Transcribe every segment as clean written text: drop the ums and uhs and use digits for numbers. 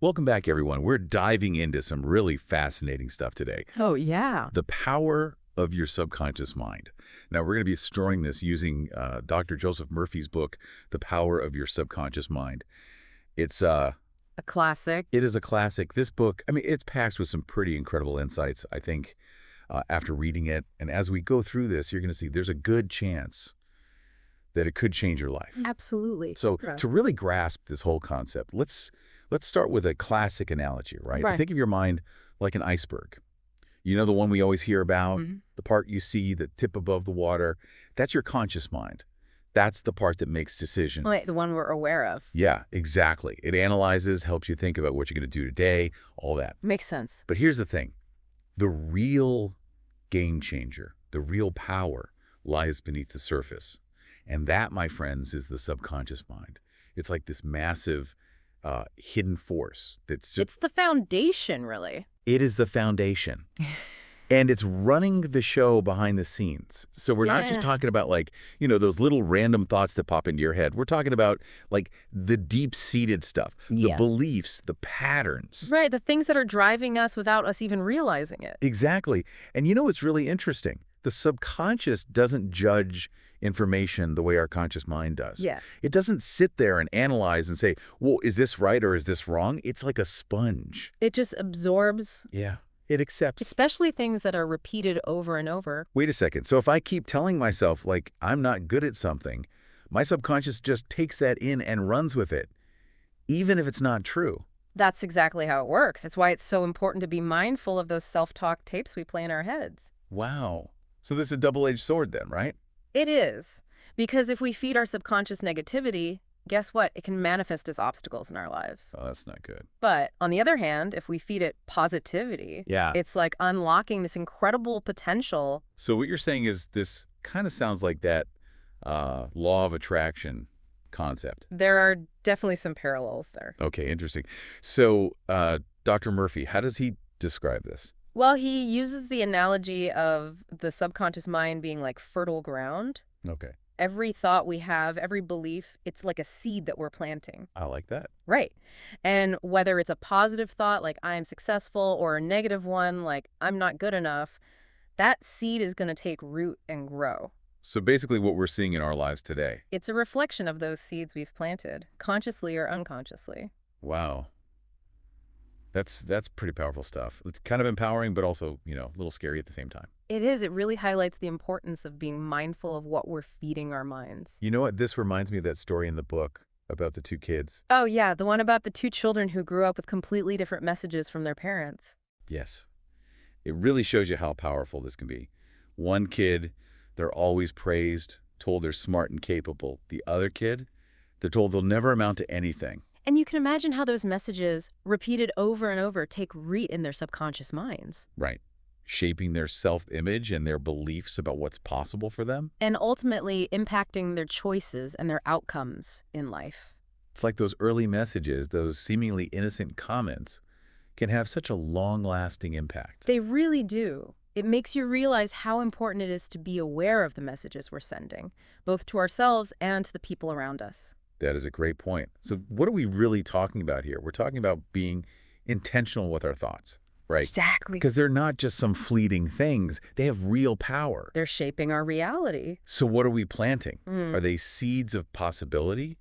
Welcome back, everyone. We're diving into some really fascinating stuff today. Oh, yeah. The power of your subconscious mind. Now, we're going to be exploring this using Dr. Joseph Murphy's book, The Power of Your Subconscious Mind. It's A classic. it is a classic. This book, I mean, it's packed with some pretty incredible insights, I think, after reading it. And as we go through this, you're going to see there's a good chance that it could change your life. Absolutely. So Right. to really grasp this whole concept, let's start with a classic analogy, right? Right. Think of your mind like an iceberg. You know, the one we always hear about, Mhm. the part you see, the tip above the water. That's your conscious mind. That's the part that makes decision. Wait, the one we're aware of. Yeah, exactly. It analyzes, helps you think about what you're going to do today, all that. Makes sense. But here's the thing. The real game changer, the real power lies beneath the surface. And that, my friends, is the subconscious mind. It's like this massive hidden force that's just, It's the foundation, really. it is the foundation. And it's running the show behind the scenes. So we're not just Yeah. talking about like, those little random thoughts that pop into your head. We're talking about like the deep-seated stuff, the Yeah. beliefs, the patterns. Right, the things that are driving us without us even realizing it. Exactly. And you know what's really interesting? The subconscious doesn't judge information the way our conscious mind does. Yeah. It doesn't sit there and analyze and say, well, is this right or is this wrong? It's like a sponge. It just absorbs, Yeah. It accepts. especially things that are repeated over and over. Wait a second. So if I keep telling myself, like, I'm not good at something, my subconscious just takes that in and runs with it, even if it's not true. That's exactly how it works. It's why it's so important to be mindful of those self-talk tapes we play in our heads. Wow. So this is a double-edged sword then, right? It is. Because if we feed our subconscious negativity, guess what? It can manifest as obstacles in our lives. Oh, that's not good. But on the other hand, if we feed it positivity, Yeah. it's like unlocking this incredible potential. So what you're saying is this kind of sounds like that law of attraction concept. There are definitely some parallels there. Okay, interesting. So Dr. Murphy, how does he describe this? Well, he uses the analogy of the subconscious mind being like fertile ground. Okay, Every thought we have, every belief, it's like a seed that we're planting. I like that. Right. And whether it's a positive thought like I'm successful or a negative one like I'm not good enough, that seed is going to take root and grow. So basically what we're seeing in our lives today. It's a reflection of those seeds we've planted, consciously or unconsciously. Wow. That's pretty powerful stuff. It's kind of empowering, but also, a little scary at the same time. It is. It really highlights the importance of being mindful of what we're feeding our minds. You know what? This reminds me of that story in the book about the two kids. Oh, yeah, the one about the two children who grew up with completely different messages from their parents. Yes. It really shows you how powerful this can be. One kid, they're always praised, told they're smart and capable. The other kid, they're told they'll never amount to anything. And you can imagine how those messages, repeated over and over, take root in their subconscious minds. Right. Shaping their self-image and their beliefs about what's possible for them. And ultimately impacting their choices and their outcomes in life. It's like those early messages, those seemingly innocent comments, can have such a long-lasting impact. They really do. It makes you realize how important it is to be aware of the messages we're sending, both to ourselves and to the people around us. That is a great point. So what are we really talking about here? We're talking about being intentional with our thoughts, right? Exactly. Because they're not just some fleeting things. They have real power. They're shaping our reality. So what are we planting? Are they seeds of possibility?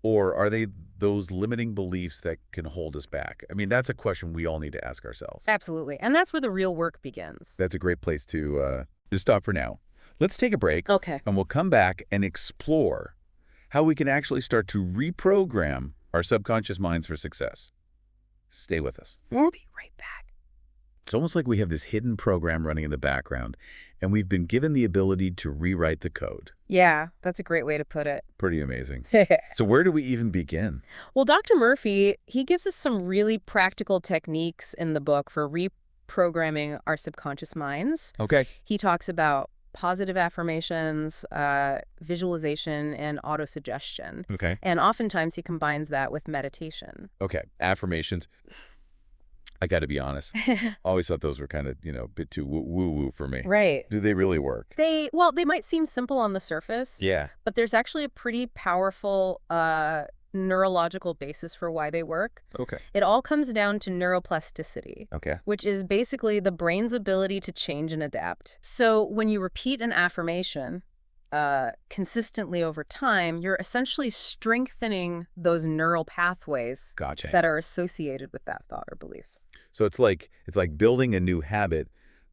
Or are they those limiting beliefs that can hold us back? I mean, that's a question we all need to ask ourselves. Absolutely. And that's where the real work begins. That's a great place to stop for now. Let's take a break. Okay. And we'll come back and explore how we can actually start to reprogram our subconscious minds for success. Stay with us. We'll be right back. It's almost like we have this hidden program running in the background, and we've been given the ability to rewrite the code. Yeah, that's a great way to put it. Pretty amazing. So where do we even begin? Well, Dr. Murphy, he gives us some really practical techniques in the book for reprogramming our subconscious minds. Okay. He talks about positive affirmations, visualization, and autosuggestion. Okay. And oftentimes he combines that with meditation. Okay. Affirmations. I got to be honest. I always thought those were kind of, a bit too woo-woo for me. Right. Do they really work? They might seem simple on the surface, Yeah. but there's actually a pretty powerful neurological basis for why they work. Okay. It all comes down to neuroplasticity, Okay. which is basically the brain's ability to change and adapt. So when you repeat an affirmation consistently over time, you're essentially strengthening those neural pathways Gotcha. that are associated with that thought or belief. So it's like building a new habit,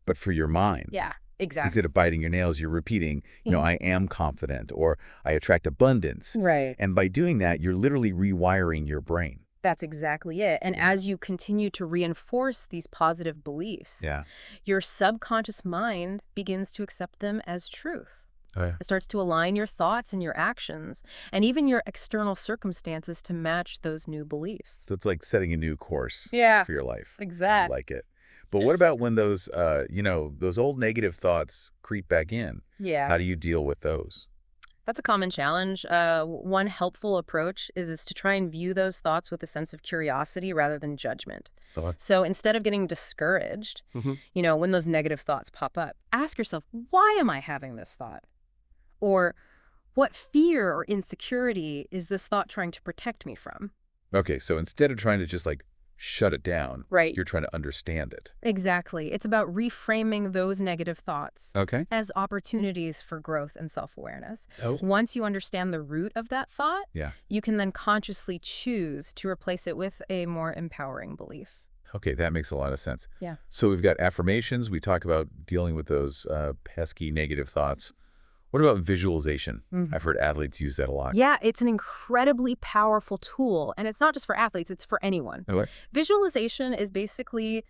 but for your mind. Yeah, exactly. Instead of biting your nails, you're repeating, Mhm. I am confident, or I attract abundance. Right. And by doing that, you're literally rewiring your brain. That's exactly it. And Yeah. as you continue to reinforce these positive beliefs, Yeah. your subconscious mind begins to accept them as truth. Oh, yeah. It starts to align your thoughts and your actions, and even your external circumstances to match those new beliefs. So it's like setting a new course Yeah, for your life. I exactly. like it. But what about when those, those old negative thoughts creep back in? Yeah, How do you deal with those? that's a common challenge. One helpful approach is to try and view those thoughts with a sense of curiosity rather than judgment. Thoughts? So instead of getting discouraged, Mm-hmm. when those negative thoughts pop up, ask yourself, why am I having this thought? Or what fear or insecurity is this thought trying to protect me from? Okay, so instead of trying to just shut it down, Right. you're trying to understand it. Exactly. It's about reframing those negative thoughts Okay. as opportunities for growth and self-awareness. Oh. Once you understand the root of that thought, Yeah. you can then consciously choose to replace it with a more empowering belief. Okay, that makes a lot of sense. Yeah. So we've got affirmations. We talk about dealing with those pesky negative thoughts. What about visualization? Mhm. I've heard athletes use that a lot. Yeah, it's an incredibly powerful tool, and it's not just for athletes, it's for anyone. Okay. Visualization is basically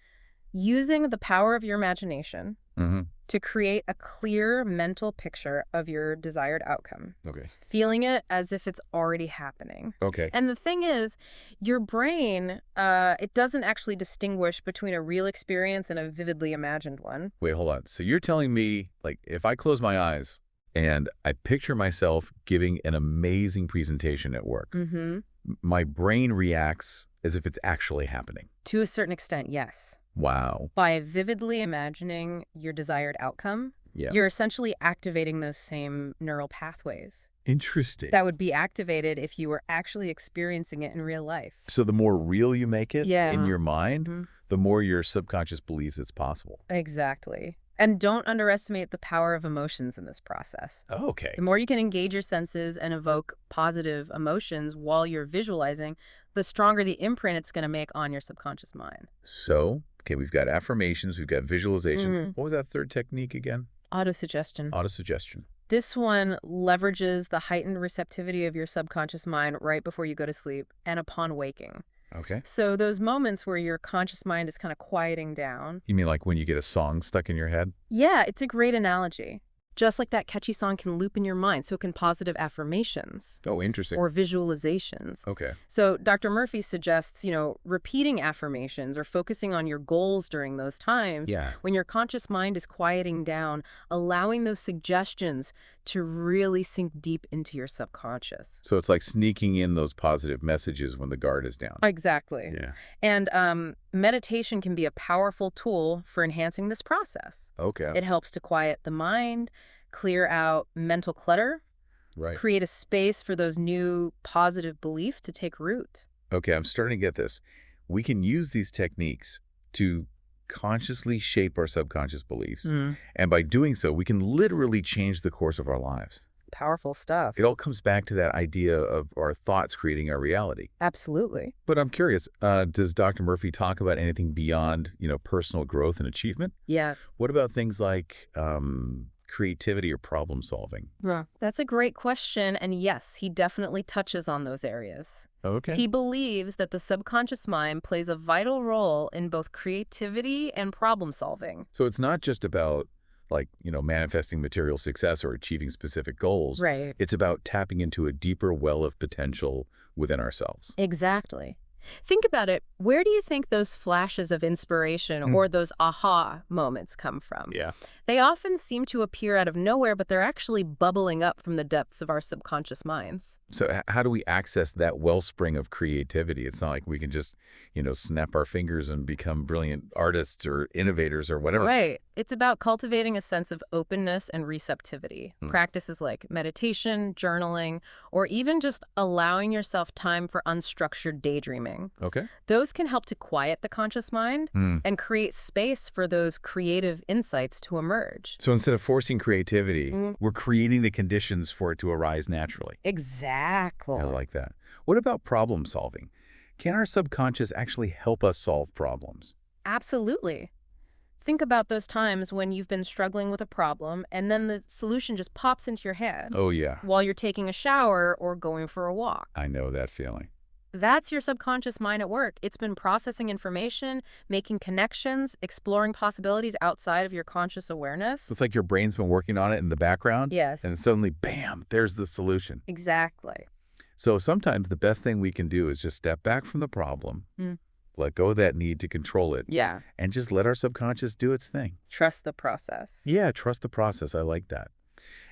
using the power of your imagination Mm-hmm. to create a clear mental picture of your desired outcome, Okay. feeling it as if it's already happening. Okay. And the thing is, your brain, it doesn't actually distinguish between a real experience and a vividly imagined one. Wait, hold on. So you're telling me, if I close my eyes and I picture myself giving an amazing presentation at work, Mm-hmm. my brain reacts as if it's actually happening. To a certain extent, yes. Wow. By vividly imagining your desired outcome, Yeah. you're essentially activating those same neural pathways Interesting. that would be activated if you were actually experiencing it in real life. So the more real you make it Yeah. in your mind, Mhm. the more your subconscious believes it's possible. Exactly. And don't underestimate the power of emotions in this process. Oh, okay. The more you can engage your senses and evoke positive emotions while you're visualizing, the stronger the imprint it's going to make on your subconscious mind. So, okay, we've got affirmations, we've got visualization. Mhm. What was that third technique again? Autosuggestion. Autosuggestion. This one leverages the heightened receptivity of your subconscious mind right before you go to sleep and upon waking. Okay. So those moments where your conscious mind is kind of quieting down. You mean like when you get a song stuck in your head? Yeah, it's a great analogy. Just like that catchy song can loop in your mind, so can positive affirmations Oh, interesting. or visualizations. Okay. So Dr. Murphy suggests, repeating affirmations or focusing on your goals during those times. Yeah. When your conscious mind is quieting down, allowing those suggestions to really sink deep into your subconscious. So it's like sneaking in those positive messages when the guard is down. Exactly. Yeah. And meditation can be a powerful tool for enhancing this process. Okay. It helps to quiet the mind, clear out mental clutter, Right. create a space for those new positive beliefs to take root. Okay, I'm starting to get this. We can use these techniques to consciously shape our subconscious beliefs. And by doing so, we can literally change the course of our lives. Powerful stuff. It all comes back to that idea of our thoughts creating our reality. Absolutely. But I'm curious, does Dr. Murphy talk about anything beyond, personal growth and achievement? Yeah. What about things like creativity or problem solving? That's a great question. And yes, he definitely touches on those areas. Okay. He believes that the subconscious mind plays a vital role in both creativity and problem solving. So it's not just about manifesting material success or achieving specific goals. Right. It's about tapping into a deeper well of potential within ourselves. Exactly. Think about it. Where do you think those flashes of inspiration or those aha moments come from? Yeah. They often seem to appear out of nowhere, but they're actually bubbling up from the depths of our subconscious minds. So how do we access that wellspring of creativity? It's not like we can just, snap our fingers and become brilliant artists or innovators or whatever. Right. It's about cultivating a sense of openness and receptivity. Hmm. Practices like meditation, journaling, or even just allowing yourself time for unstructured daydreaming. Okay. Those can help to quiet the conscious mind Hmm. and create space for those creative insights to emerge. So instead of forcing creativity, Mm. we're creating the conditions for it to arise naturally. Exactly. I like that. What about problem solving? Can our subconscious actually help us solve problems? Absolutely. Think about those times when you've been struggling with a problem and then the solution just pops into your head Oh, yeah. while you're taking a shower or going for a walk. I know that feeling. That's your subconscious mind at work. It's been processing information, making connections, exploring possibilities outside of your conscious awareness. So it's like your brain's been working on it in the background, Yes, and suddenly, bam, there's the solution. exactly. So sometimes the best thing we can do is just step back from the problem, Mm. let go of that need to control it, Yeah. and just let our subconscious do its thing. Trust the process. Yeah, trust the process. I like that.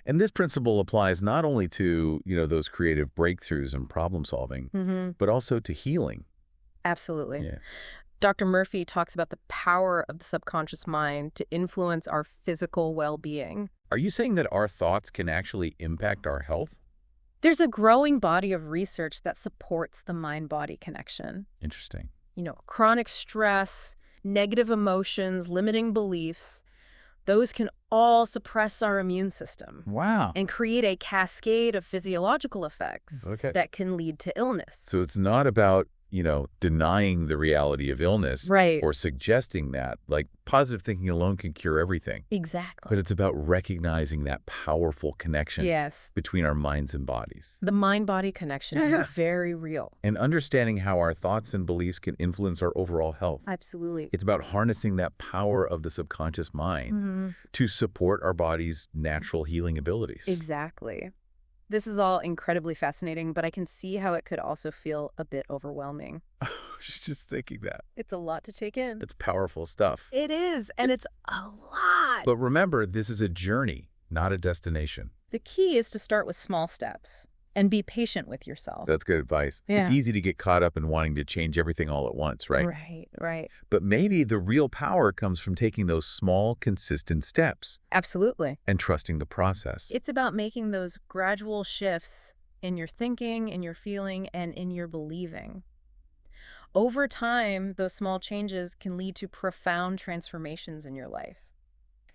And this principle applies not only to, those creative breakthroughs and problem solving, Mm-hmm. but also to healing. Absolutely. Yeah. Dr. Murphy talks about the power of the subconscious mind to influence our physical well-being. Are you saying that our thoughts can actually impact our health? There's a growing body of research that supports the mind-body connection. Interesting. Chronic stress, negative emotions, limiting beliefs, those can all suppress our immune system Wow. and create a cascade of physiological effects Okay. that can lead to illness. So it's not about, denying the reality of illness Right. or suggesting that. Like, positive thinking alone can cure everything. Exactly. But it's about recognizing that powerful connection Yes. between our minds and bodies. The mind-body connection Yeah. is very real. And understanding how our thoughts and beliefs can influence our overall health. Absolutely. It's about harnessing that power of the subconscious mind Mhm. to support our body's natural healing abilities. Exactly. This is all incredibly fascinating, but I can see how it could also feel a bit overwhelming. She's just thinking that. It's a lot to take in. It's powerful stuff. It is, and it's a lot. But remember, this is a journey, not a destination. The key is to start with small steps and be patient with yourself. That's good advice. It's Yeah. easy to get caught up in wanting to change everything all at once, right? Right. But maybe the real power comes from taking those small, consistent steps Absolutely. and trusting the process. It's about making those gradual shifts in your thinking, in your feeling, and in your believing. Over time, those small changes can lead to profound transformations in your life.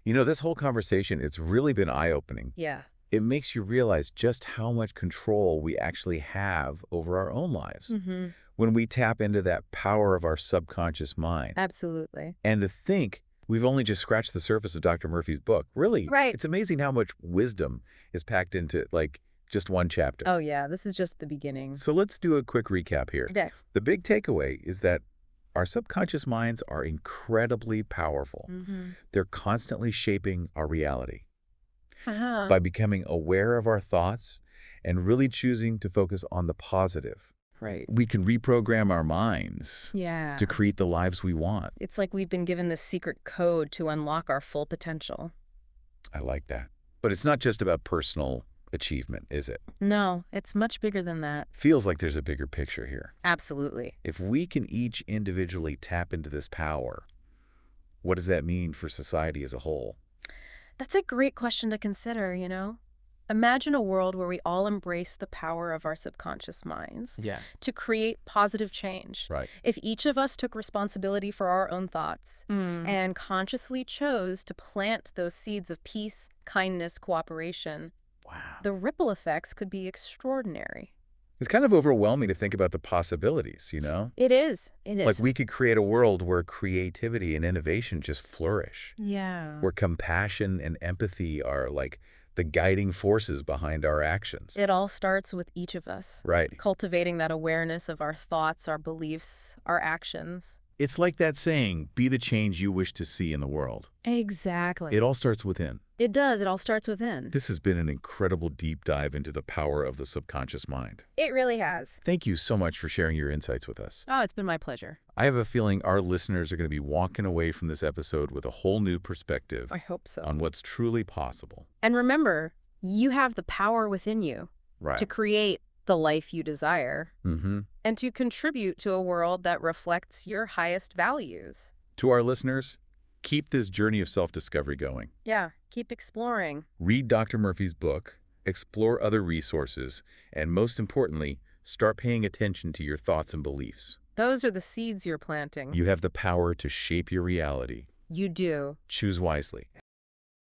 This whole conversation, it's really been eye-opening. Yeah. It makes you realize just how much control we actually have over our own lives Mm-hmm. when we tap into that power of our subconscious mind. Absolutely. And to think we've only just scratched the surface of Dr. Murphy's book. Really, Right. it's amazing how much wisdom is packed into, just one chapter. Oh, yeah. This is just the beginning. So let's do a quick recap here. Okay. The big takeaway is that our subconscious minds are incredibly powerful. Mm-hmm. They're constantly shaping our reality. Uh-huh. By becoming aware of our thoughts and really choosing to focus on the positive, Right. we can reprogram our minds Yeah. to create the lives we want. It's like we've been given this secret code to unlock our full potential. I like that. But it's not just about personal achievement, is it? No, it's much bigger than that. Feels like there's a bigger picture here. Absolutely. If we can each individually tap into this power, what does that mean for society as a whole? That's a great question to consider, Imagine a world where we all embrace the power of our subconscious minds Yeah. to create positive change. Right. If each of us took responsibility for our own thoughts and consciously chose to plant those seeds of peace, kindness, cooperation, Wow. the ripple effects could be extraordinary. It's kind of overwhelming to think about the possibilities, It is. It is. Like we could create a world where creativity and innovation just flourish, Yeah. where compassion and empathy are like the guiding forces behind our actions. It all starts with each of us. Right. Cultivating that awareness of our thoughts, our beliefs, our actions. It's like that saying, be the change you wish to see in the world. Exactly. It all starts within. It does. It all starts within. This has been an incredible deep dive into the power of the subconscious mind. It really has. Thank you so much for sharing your insights with us. Oh, it's been my pleasure. I have a feeling our listeners are going to be walking away from this episode with a whole new perspective I hope so. on what's truly possible. And remember, you have the power within you Right. to create the life you desire Mm-hmm. and to contribute to a world that reflects your highest values. To our listeners, keep this journey of self-discovery going. Yeah, keep exploring. Read Dr. Murphy's book, explore other resources, and most importantly, start paying attention to your thoughts and beliefs. Those are the seeds you're planting. You have the power to shape your reality. You do. Choose wisely.